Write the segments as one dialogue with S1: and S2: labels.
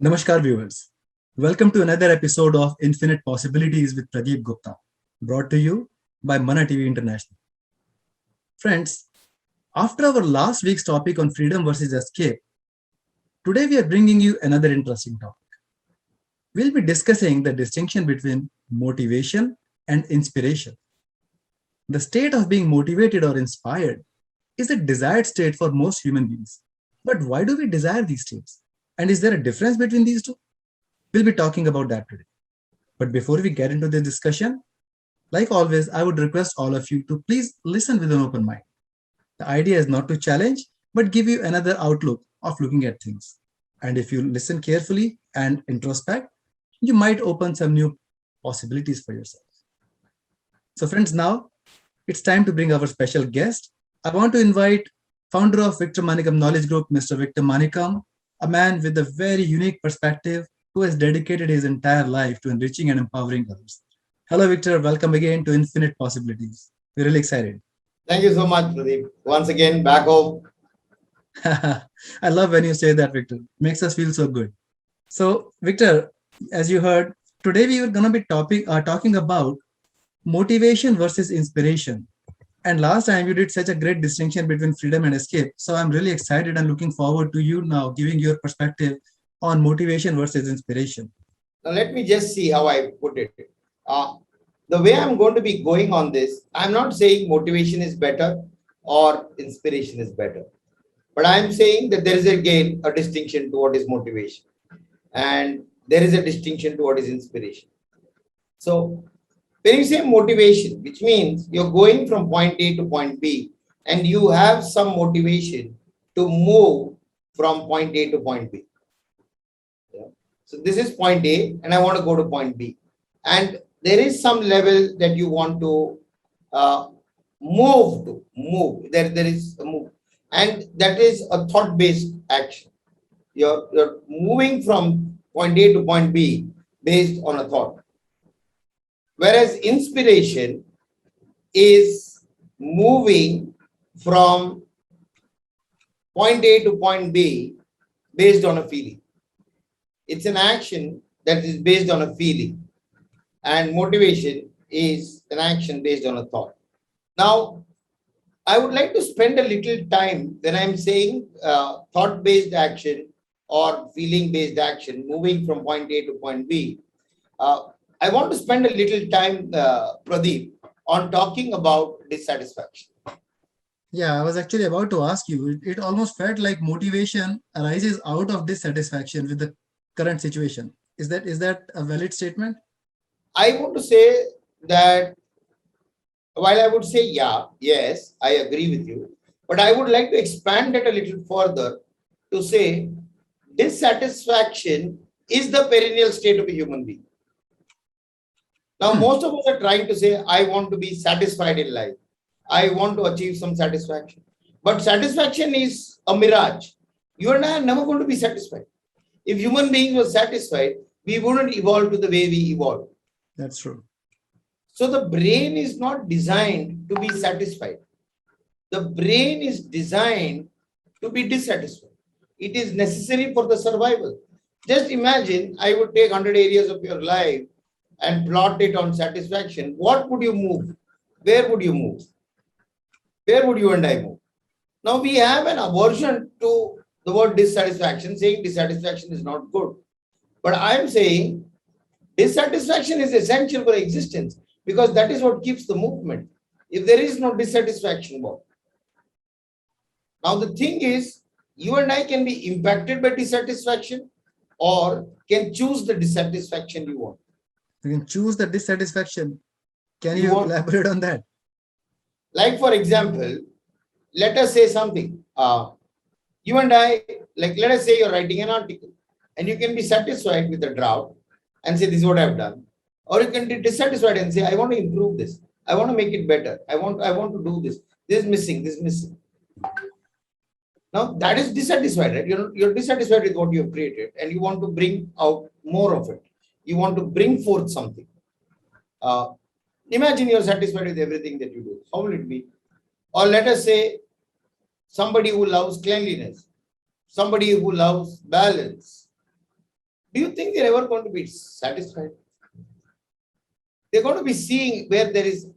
S1: Namaskar, viewers. Welcome to another episode of Infinite Possibilities with Pradeep Gupta, brought to you by Mana TV International. Friends, after our last week's topic on freedom versus escape, today we are bringing you another interesting topic. We'll be discussing the distinction between motivation and inspiration. The state of being motivated or inspired is a desired state for most human beings. But why do we desire these states? And is there a difference between these two? We'll be talking about that today. But before we get into the discussion, like always, I would request all of you to please listen with an open mind. The idea is not to challenge, but give you another outlook of looking at things. And if you listen carefully and introspect, you might open some new possibilities for yourself. So friends, now it's time to bring our special guest. I want to invite founder of Victor Manikam Knowledge Group, Mr. Victor Manikam, a man with a very unique perspective who has dedicated his entire life to enriching and empowering others. Hello, Victor. Welcome again to Infinite Possibilities. We're really excited.
S2: Thank you so much, Pradeep. Once again, back home.
S1: I love when you say that, Victor. Makes us feel so good. So, Victor, as you heard, today we are going to be talking about motivation versus inspiration. And last time you did such a great distinction between freedom and escape. So I'm really excited and looking forward to you now giving your perspective on motivation versus inspiration.
S2: Now, let me just see how I put it. The way I'm going to be going on this, I'm not saying motivation is better or inspiration is better. But I'm saying that there is again a distinction to what is motivation. And there is a distinction to what is inspiration. So when you say motivation, which means you're going from point A to point B, and you have some motivation to move from point A to point B. Yeah. So this is point A, and I want to go to point B. And there is some level that you want to move. There is a move. And that is a thought-based action. You're moving from point A to point B based on a thought. Whereas inspiration is moving from point A to point B based on a feeling. It's an action that is based on a feeling. And motivation is an action based on a thought. Now, I would like to spend a little time when I'm saying thought-based action or feeling-based action, moving from point A to point B. I want to spend a little time, Pradeep, on talking about dissatisfaction.
S1: Yeah, I was actually about to ask you. It almost felt like motivation arises out of dissatisfaction with the current situation. Is that a valid statement?
S2: I want to say that while I would say, yes, I agree with you, but I would like to expand it a little further to say dissatisfaction is the perennial state of a human being. Now, most of us are trying to say, I want to be satisfied in life. I want to achieve some satisfaction. But satisfaction is a mirage. You and I are never going to be satisfied. If human beings were satisfied, we wouldn't evolve to the way we evolved.
S1: That's true.
S2: So the brain is not designed to be satisfied. The brain is designed to be dissatisfied. It is necessary for the survival. Just imagine I would take 100 areas of your life and plot it on satisfaction. What would you move? Where would you move? Where would you and I move? Now we have an aversion to the word dissatisfaction, saying dissatisfaction is not good. But I am saying dissatisfaction is essential for existence because that is what keeps the movement. If there is no dissatisfaction, what? Now the thing is, you and I can be impacted by dissatisfaction or can choose the dissatisfaction you want.
S1: You can choose the dissatisfaction. Can you elaborate on that?
S2: Like, for example, let us say something. You and I, like, let us say you're writing an article and you can be satisfied with the draft and say, this is what I've done. Or you can be dissatisfied and say, I want to improve this. I want to make it better. I want to do this. This is missing. This is missing. Now, that is dissatisfied, right? You're dissatisfied with what you have created and you want to bring out more of it. You want to bring forth something. Imagine you're satisfied with everything that you do. How will it be? Or let us say somebody who loves cleanliness, somebody who loves balance, do you think they're ever going to be satisfied? They're going to be seeing where there is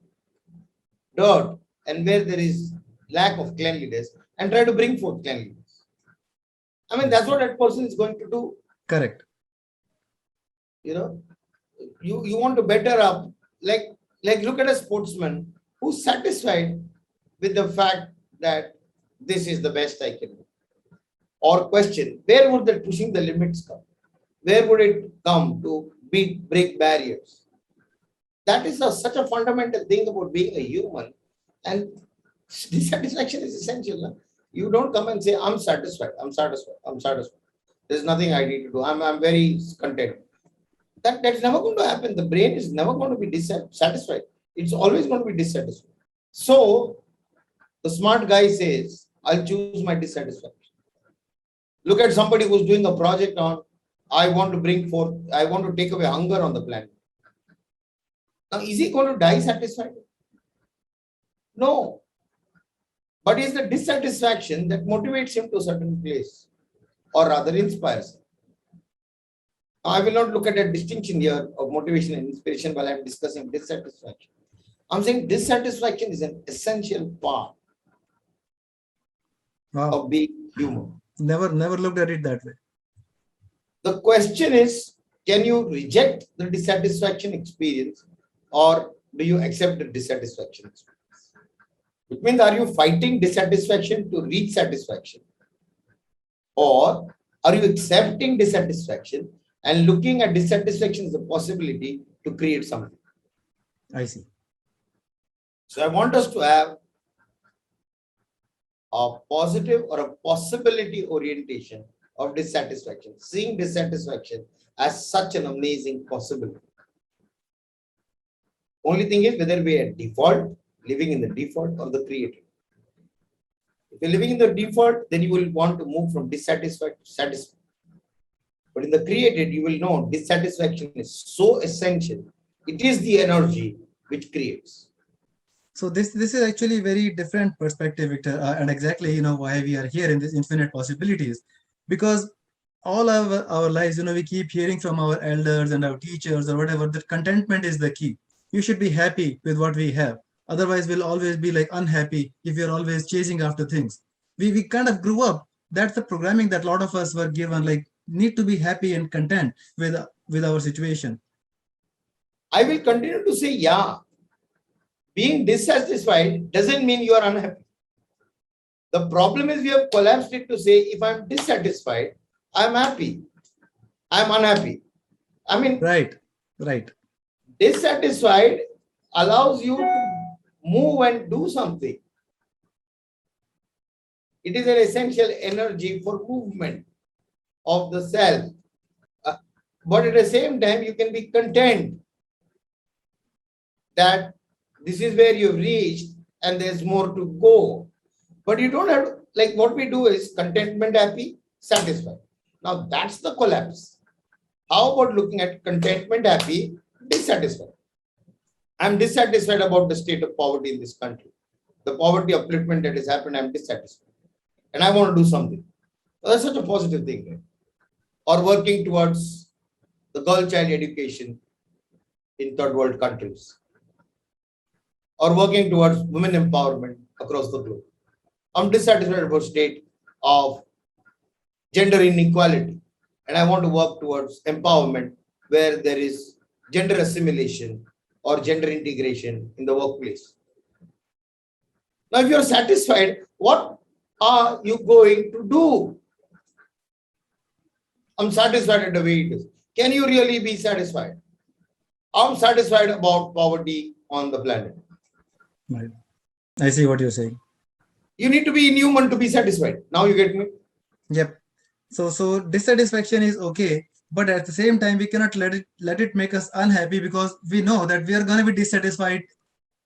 S2: dirt and where there is lack of cleanliness and try to bring forth cleanliness. I mean, that's what that person is going to do.
S1: Correct.
S2: You know, you want to better up, like look at a sportsman who's satisfied with the fact that this is the best I can do. Or question, where would that pushing the limits come? Where would it come to break barriers? That is such a fundamental thing about being a human. And dissatisfaction is essential. No? You don't come and say, I'm satisfied, I'm satisfied, I'm satisfied. There's nothing I need to do. I'm very content. That's never going to happen. The brain is never going to be dissatisfied. It's always going to be dissatisfied. So the smart guy says, I'll choose my dissatisfaction. Look at somebody who's doing a project on, I want to take away hunger on the planet. Now, is he going to die satisfied? No. But it's the dissatisfaction that motivates him to a certain place, or rather inspires him. I will not look at a distinction here of motivation and inspiration while I'm discussing dissatisfaction. I'm saying dissatisfaction is an essential part of being human.
S1: Never looked at it that way.
S2: The question is, can you reject the dissatisfaction experience or do you accept the dissatisfaction experience? It means, are you fighting dissatisfaction to reach satisfaction? Or are you accepting dissatisfaction and looking at dissatisfaction as a possibility to create something?
S1: I see.
S2: So I want us to have a positive or a possibility orientation of dissatisfaction, seeing dissatisfaction as such an amazing possibility. Only thing is whether we are default, living in the default or the created. If you're living in the default, then you will want to move from dissatisfied to satisfied. But in the created, you will know dissatisfaction is so essential. It is the energy which creates.
S1: So this is actually a very different perspective, Victor, and exactly why we are here in this infinite possibilities, because all our lives, we keep hearing from our elders and our teachers or whatever that contentment is the key. You should be happy with what we have. Otherwise, we'll always be like unhappy if you're always chasing after things. We kind of grew up. That's the programming that a lot of us were given, like need to be happy and content with our situation.
S2: I will continue to say, yeah, being dissatisfied doesn't mean you are unhappy. The problem is we have collapsed it to say, if I'm dissatisfied, I'm happy. I'm unhappy. I mean,
S1: right.
S2: Dissatisfied allows you to move and do something. It is an essential energy for movement of the self. But at the same time, you can be content that this is where you've reached and there's more to go. But you don't have to, like what we do is contentment, happy, satisfied. Now that's the collapse. How about looking at contentment, happy, dissatisfied? I'm dissatisfied about the state of poverty in this country. The poverty upliftment that has happened, I'm dissatisfied. And I want to do something. Well, that's such a positive thing. Right? Or working towards the girl child education in third world countries. Or working towards women empowerment across the globe. I'm dissatisfied about state of gender inequality. And I want to work towards empowerment where there is gender assimilation or gender integration in the workplace. Now, if you're satisfied, what are you going to do? I'm satisfied at the way it is. Can you really be satisfied? I'm satisfied about poverty on the planet.
S1: Right. I see what you're saying.
S2: You need to be inhuman to be satisfied. Now you get me?
S1: Yep. So dissatisfaction is okay, but at the same time, we cannot let it make us unhappy because we know that we are going to be dissatisfied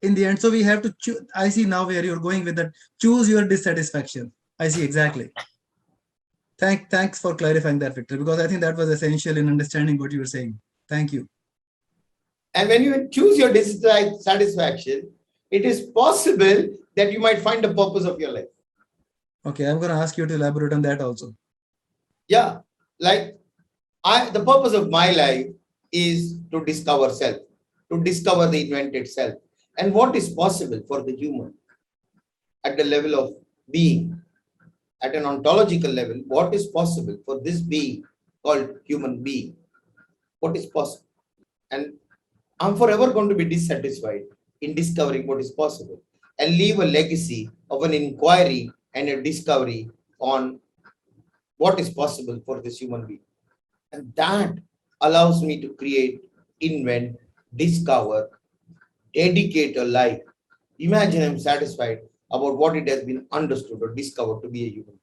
S1: in the end. So we have to choose. I see now where you're going with that. Choose your dissatisfaction. I see exactly. Thanks for clarifying that, Victor, because I think that was essential in understanding what you were saying. Thank you.
S2: And when you choose your dissatisfaction, it is possible that you might find the purpose of your life.
S1: Okay, I'm going to ask you to elaborate on that also.
S2: Yeah, like The purpose of my life is to discover self, to discover the invented self, and what is possible for the human at the level of being, at an ontological level, what is possible for this being called human being? What is possible? And I'm forever going to be dissatisfied in discovering what is possible and leave a legacy of an inquiry and a discovery on what is possible for this human being. And that allows me to create, invent, discover, dedicate a life. Imagine I'm satisfied about what it has been understood or discovered to be a human.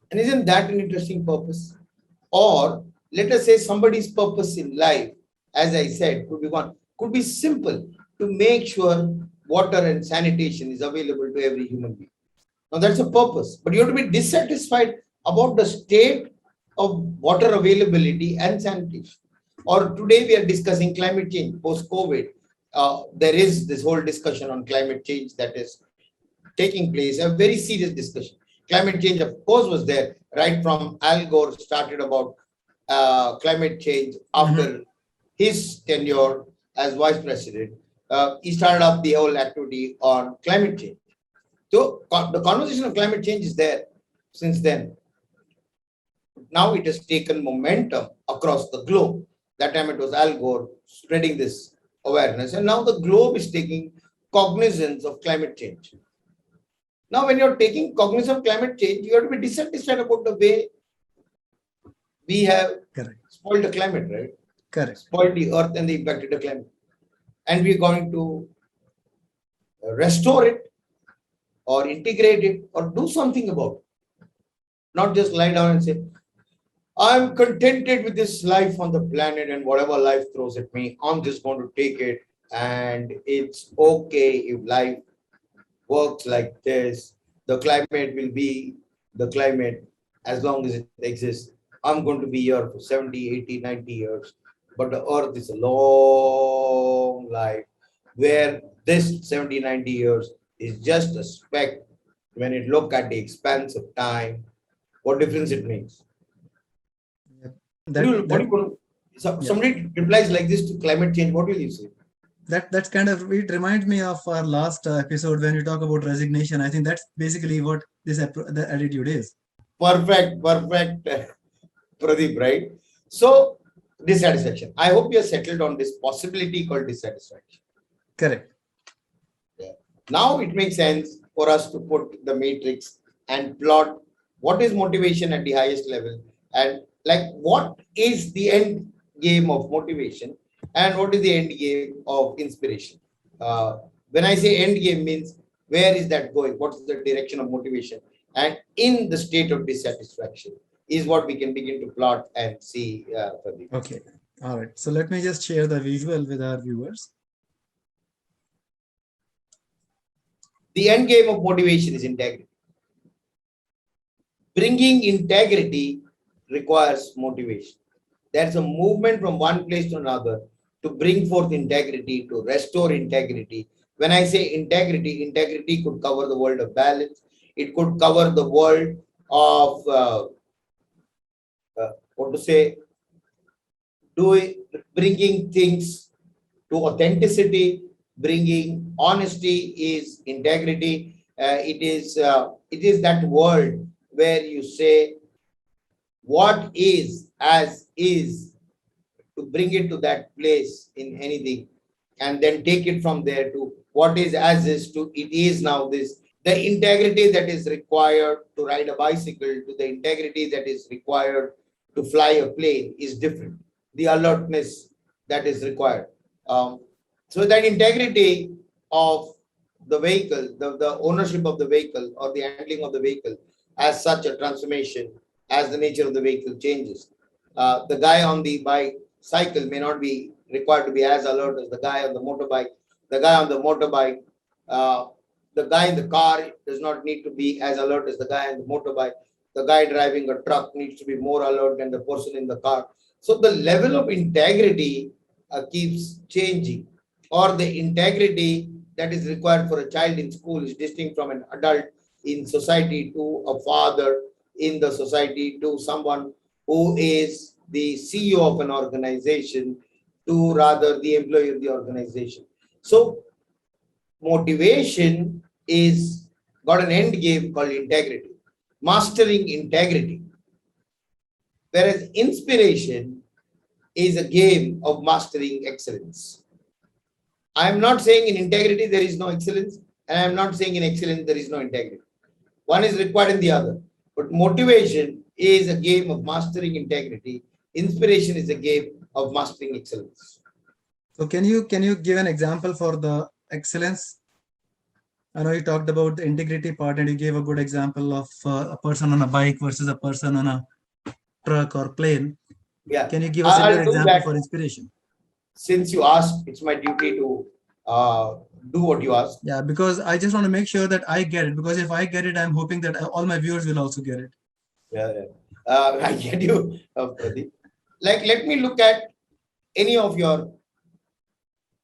S2: And isn't that an interesting purpose? Or let us say somebody's purpose in life, as I said, could be one, could be simple, to make sure water and sanitation is available to every human being. Now that's a purpose, but you have to be dissatisfied about the state of water availability and sanitation. Or today we are discussing climate change post-COVID. There is this whole discussion on climate change that is taking place, a very serious discussion. Climate change, of course, was there right from Al Gore started about climate change after his tenure as vice president. He started up the whole activity on climate change. So the conversation of climate change is there since then. Now it has taken momentum across the globe. That time it was Al Gore spreading this awareness, and now the globe is taking cognizance of climate change. Now, when you're taking cognizance of climate change, you have to be dissatisfied about the way we have spoiled the climate, right?
S1: Correct.
S2: Spoiled the earth and the impact of the climate. And we're going to restore it or integrate it or do something about it. Not just lie down and say, I'm contented with this life on the planet and whatever life throws at me, I'm just going to take it. And it's okay if life works like this. The climate will be the climate as long as it exists. I'm going to be here for 70, 80, 90 years. But the earth is a long life where this 70, 90 years is just a speck when you look at the expanse of time, what difference it makes. Somebody replies like this to climate change, what will you say?
S1: That's kind of, it reminds me of our last episode when we talk about resignation. I think that's basically what the attitude is.
S2: Perfect, Pradeep, right? So, dissatisfaction. I hope you're settled on this possibility called dissatisfaction.
S1: Correct.
S2: Yeah. Now it makes sense for us to put the matrix and plot what is motivation at the highest level, and like what is the end game of motivation and what is the end game of inspiration. When I say end game means where is that going? What's the direction of motivation? And in the state of dissatisfaction is what we can begin to plot and see.
S1: Okay. All right. So let me just share the visual with our viewers.
S2: The end game of motivation is integrity. Bringing integrity requires motivation. There's a movement from one place to another to bring forth integrity, to restore integrity. When I say integrity, integrity could cover the world of balance. It could cover the world of bringing things to authenticity, bringing honesty is integrity. It is that world where you say what is as is, to bring it to that place in anything, and then take it from there to what is as is to it is now this. The integrity that is required to ride a bicycle to the integrity that is required to fly a plane is different. The alertness that is required. So that integrity of the vehicle, the ownership of the vehicle or the handling of the vehicle as such a transformation as the nature of the vehicle changes. The guy on the bicycle may not be required to be as alert as the guy on the motorbike. The guy on the motorbike, the guy in the car does not need to be as alert as the guy on the motorbike. The guy driving a truck needs to be more alert than the person in the car. So the level of integrity keeps changing, or the integrity that is required for a child in school is distinct from an adult in society, to a father in the society, to someone who is the CEO of an organization to rather the employee of the organization. So motivation is got an end game called integrity, mastering integrity. Whereas inspiration is a game of mastering excellence. I am not saying in integrity there is no excellence, and I am not saying in excellence there is no integrity. One is required in the other. But motivation is a game of mastering integrity. Inspiration is a game of mastering excellence.
S1: So can you give an example for the excellence? I know you talked about the integrity part, and you gave a good example of a person on a bike versus a person on a truck or plane.
S2: Yeah.
S1: Can you give a
S2: I'll
S1: similar
S2: do
S1: example
S2: that.
S1: for inspiration?
S2: Since you asked, it's my duty to do what you asked.
S1: Yeah, because I just want to make sure that I get it. Because if I get it, I'm hoping that all my viewers will also get it.
S2: Yeah, I get you, Pradeep. Like, let me look at any of your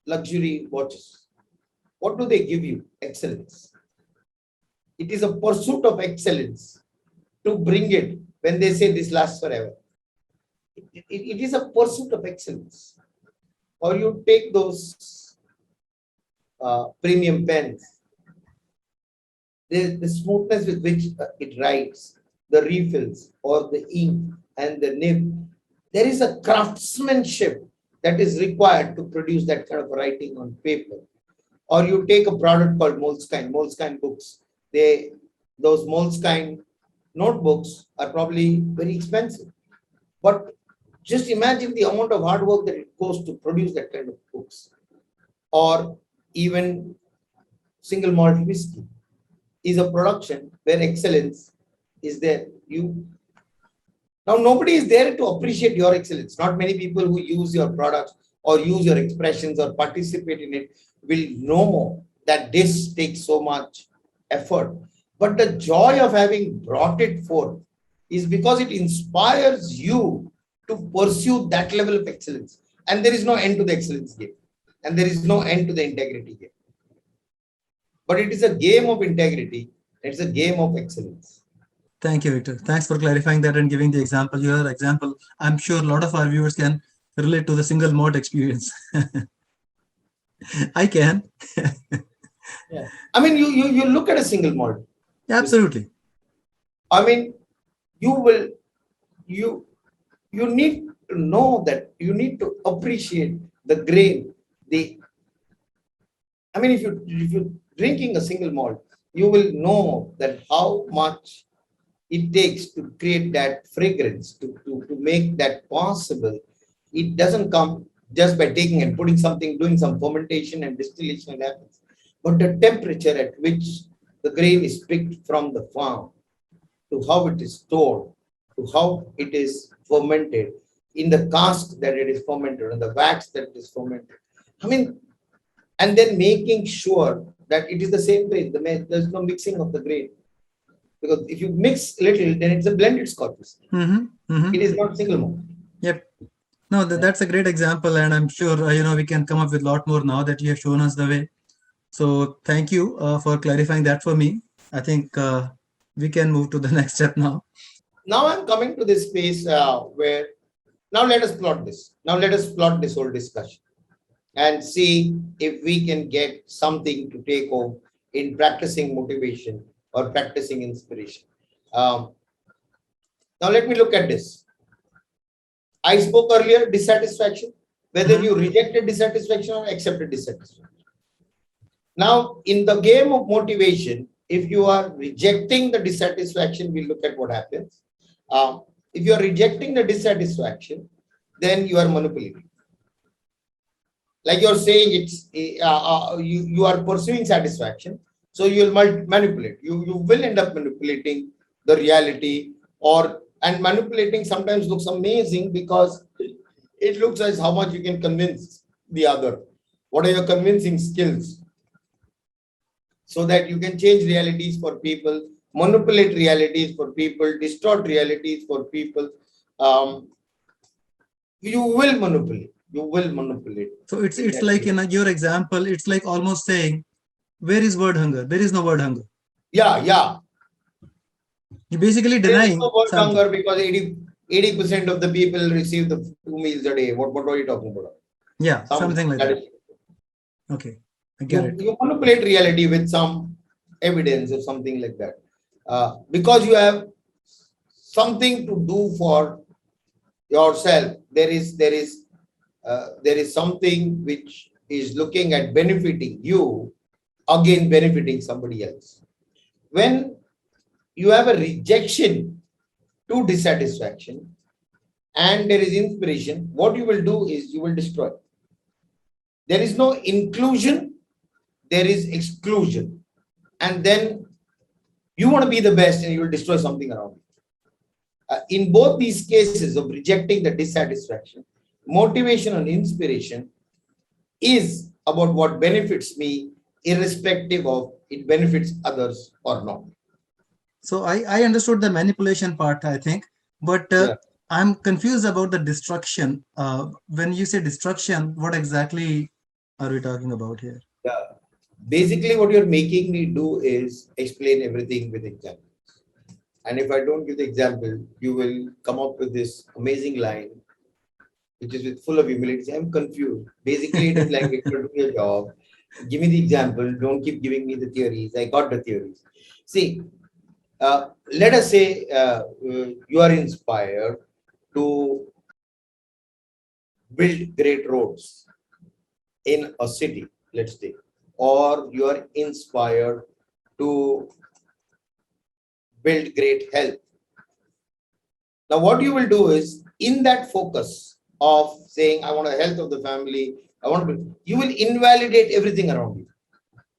S2: luxury watches. What do they give you? Excellence. It is a pursuit of excellence to bring it when they say this lasts forever. It is a pursuit of excellence. Or you take those premium pens, the smoothness with which it writes, the refills or the ink and the nib, there is a craftsmanship that is required to produce that kind of writing on paper. Or you take a product called Moleskine books. Those Moleskine notebooks are probably very expensive. But just imagine the amount of hard work that it goes to produce that kind of books. Or even single malt whiskey is a production where excellence is there. Now nobody is there to appreciate your excellence. Not many people who use your products or use your expressions or participate in it will know that this takes so much effort. But the joy of having brought it forth is because it inspires you to pursue that level of excellence. And there is no end to the excellence game. And there is no end to the integrity game. But it is a game of integrity. It's a game of excellence.
S1: Thank you, Victor. Thanks for clarifying that and giving the example. Your example, I'm sure a lot of our viewers can relate to the single malt experience. I can.
S2: Yeah. I mean, you look at a single malt.
S1: Absolutely.
S2: I mean, you need to know that you need to appreciate the grain. I mean, if you're drinking a single malt, you will know that how much it takes to create that fragrance, to make that possible. It doesn't come just by taking and putting something, doing some fermentation and distillation and happens. But the temperature at which the grain is picked from the farm, to how it is stored, to how it is fermented, in the cask that it is fermented, and the wax that it is fermented. I mean, and then making sure that it is the same grain. There's no mixing of the grain. Because if you mix little, then it's a blended scotch whisky. It is not single malt.
S1: Yep. No, that's a great example, and I'm sure we can come up with a lot more now that you have shown us the way. So thank you for clarifying that for me. I think we can move to the next step now.
S2: Now I'm coming to this space where now let us plot this. Now let us plot this whole discussion and see if we can get something to take home in practicing motivation or practicing inspiration. Now let me look at this. I spoke earlier, dissatisfaction, whether you rejected dissatisfaction or accepted dissatisfaction. Now, in the game of motivation, if you are rejecting the dissatisfaction, we'll look at what happens. If you are rejecting the dissatisfaction, then you are manipulating. Like you're saying, it's you are pursuing satisfaction, so you'll manipulate. You will end up manipulating the reality, and manipulating sometimes looks amazing because it looks as how much you can convince the other. What are your convincing skills? So that you can change realities for people, manipulate realities for people, distort realities for people. You will manipulate. You will manipulate.
S1: So it's like in your example, it's like almost saying, where is word hunger? There is no word hunger.
S2: Yeah.
S1: You're basically
S2: There is
S1: denying
S2: no word
S1: something.
S2: hunger because 80% of the people receive the 2 meals a day. What are you talking about?
S1: Yeah, something like that. Okay, I get it.
S2: You manipulate reality with some evidence or something like that. Because you have something to do for yourself. There is something which is looking at benefiting you, again benefiting somebody else. When you have a rejection to dissatisfaction and there is inspiration, what you will do is you will destroy. There is no inclusion, there is exclusion. And then you want to be the best and you will destroy something around you. In both these cases of rejecting the dissatisfaction, motivation and inspiration is about what benefits me, irrespective of it benefits others or not.
S1: So I understood the manipulation part, I think, but I'm confused about the destruction. When you say destruction, what exactly are we talking about here?
S2: Yeah. Basically, what you're making me do is explain everything with examples. And if I don't give the example, you will come up with this amazing line, which is with full of humility. I'm confused. Basically, it is like if you're doing your job, give me the example. Don't keep giving me the theories. I got the theories. See, let us say you are inspired to build great roads in a city, let's say, or you are inspired to build great health. Now, what you will do is, in that focus of saying, I want the health of the family, you will invalidate everything around you.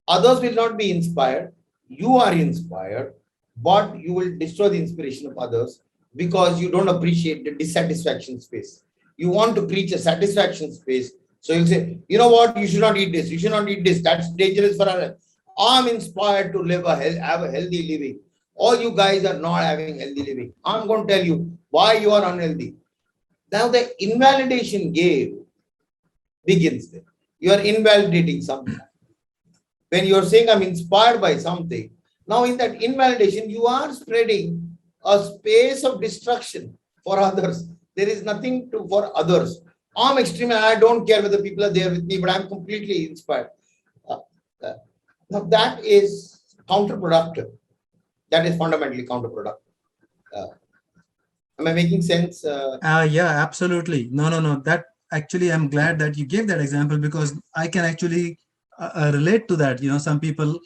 S2: Others will not be inspired. You are inspired, but you will destroy the inspiration of others because you don't appreciate the dissatisfaction space. You want to preach a satisfaction space. So you'll say, you know what, you should not eat this. You should not eat this. That's dangerous for our health. I'm inspired to have a healthy living. All you guys are not having healthy living. I'm going to tell you why you are unhealthy. Now the invalidation game begins there. You are invalidating something. When you're saying I'm inspired by something, now in that invalidation, you are spreading a space of destruction for others. There is nothing for others. I'm extreme and I don't care whether people are there with me, but I'm completely inspired. Now that is counterproductive. That is fundamentally counterproductive. Am I making sense?
S1: Yeah, absolutely. No. That actually, I'm glad that you gave that example because I can actually relate to that. Some people,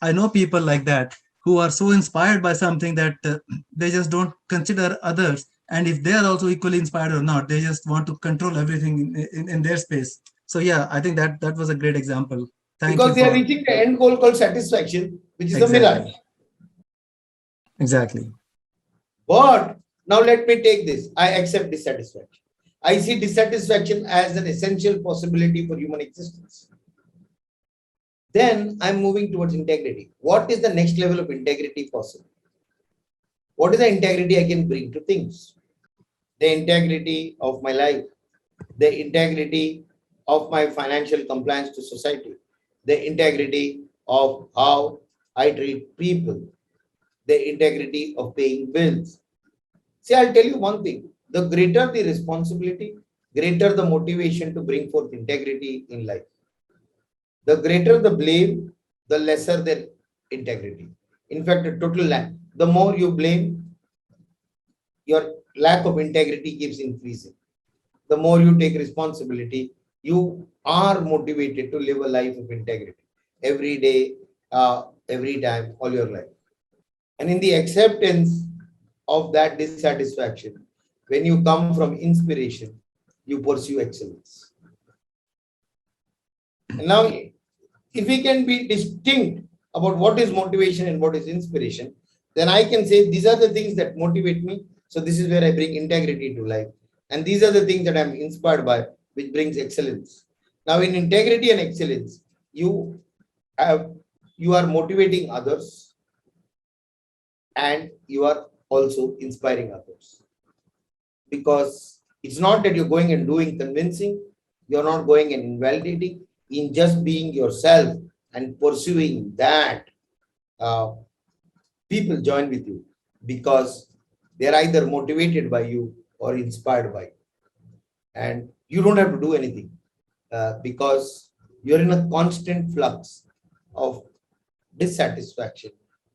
S1: I know people like that who are so inspired by something that they just don't consider others. And if they are also equally inspired or not, they just want to control everything in their space. So yeah, I think that was a great example. Thank you
S2: because they are reaching the end goal called satisfaction, which is a mirage.
S1: Exactly.
S2: But now let me take this. I accept dissatisfaction. I see dissatisfaction as an essential possibility for human existence. Then I'm moving towards integrity. What is the next level of integrity possible? What is the integrity I can bring to things? The integrity of my life, the integrity of my financial compliance to society, the integrity of how I treat people, the integrity of paying bills. See, I'll tell you one thing. The greater the responsibility, greater the motivation to bring forth integrity in life. The greater the blame, the lesser the integrity. In fact, the total lack. The more you blame, your lack of integrity keeps increasing. The more you take responsibility, you are motivated to live a life of integrity every day, every time, all your life. And in the acceptance of that dissatisfaction, when you come from inspiration, you pursue excellence. And now, if we can be distinct about what is motivation and what is inspiration, then I can say these are the things that motivate me. So this is where I bring integrity to life. And these are the things that I'm inspired by, which brings excellence. Now, in integrity and excellence, you are motivating others and you are also inspiring others. Because it's not that you're going and doing convincing, you're not going and invalidating. In just being yourself and pursuing that, people join with you because they're either motivated by you or inspired by. And you don't have to do anything because you're in a constant flux of dissatisfaction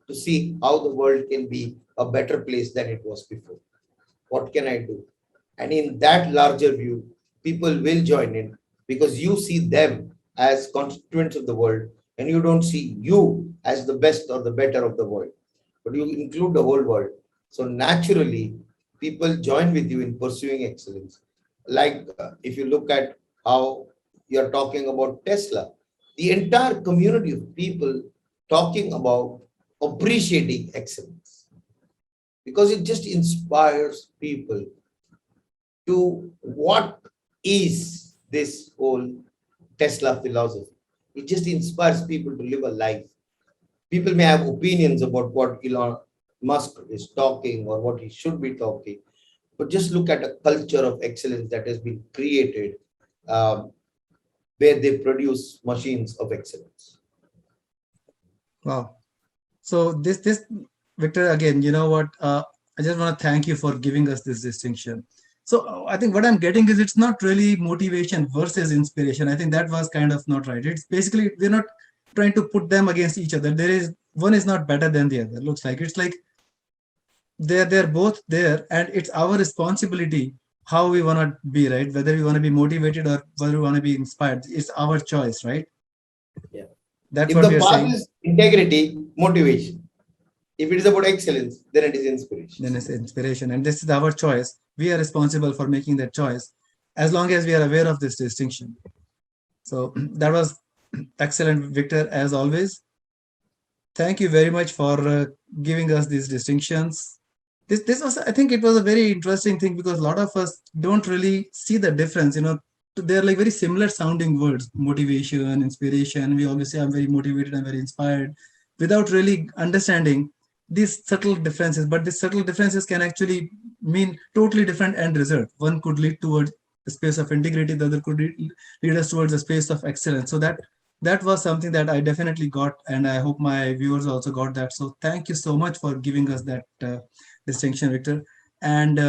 S2: to see how the world can be a better place than it was before. What can I do? And in that larger view, people will join in because you see them as constituents of the world and you don't see you as the best or the better of the world, but you include the whole world. So naturally, people join with you in pursuing excellence. Like if you look at how you're talking about Tesla, the entire community of people talking about appreciating excellence because it just inspires people to what is this whole Tesla philosophy. It just inspires people to live a life. People may have opinions about what Elon Musk is talking or what he should be talking, but just look at a culture of excellence that has been created um, where they produce machines of excellence.
S1: Wow. So this Victor, again, you know what? I just want to thank you for giving us this distinction. So I think what I'm getting is it's not really motivation versus inspiration. I think that was kind of not right. It's basically we're not trying to put them against each other. There is one is not better than the other. Looks like it's like they're both there, and it's our responsibility how we want to be, right? Whether we want to be motivated or whether we want to be inspired. It's our choice, right?
S2: Yeah.
S1: That's
S2: If
S1: what we
S2: the
S1: are
S2: path
S1: saying.
S2: is integrity, motivation. If it is about excellence, then it is inspiration.
S1: Then it's inspiration, and this is our choice. We are responsible for making that choice as long as we are aware of this distinction. So that was excellent, Victor, as always. Thank you very much for giving us these distinctions. This was, I think it was a very interesting thing because a lot of us don't really see the difference. They're like very similar sounding words: motivation, inspiration. We always say I'm very motivated, I'm very inspired, without really understanding these subtle differences. But these subtle differences can actually mean totally different end result. One could lead towards a space of integrity, the other could lead us towards a space of excellence. So that was something that I definitely got, and I hope my viewers also got that. So thank you so much for giving us that distinction, Victor. And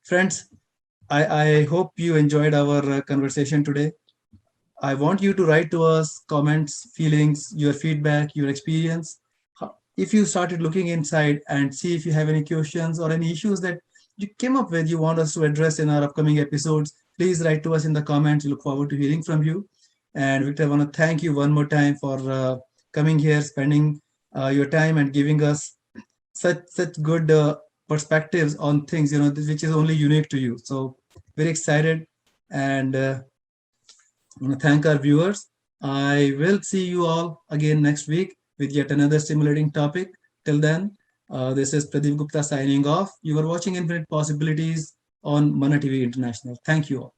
S1: friends, I hope you enjoyed our conversation today. I want you to write to us comments, feelings, your feedback, your experience. If you started looking inside and see if you have any questions or any issues that you came up with, you want us to address in our upcoming episodes, please write to us in the comments. We look forward to hearing from you. And Victor, I want to thank you one more time for coming here, spending your time and giving us such good perspectives on things, which is only unique to you. So very excited, and I want to thank our viewers. I will see you all again next week with yet another stimulating topic. Till then, this is Pradeep Gupta signing off. You are watching Infinite Possibilities on Mana TV International. Thank you all.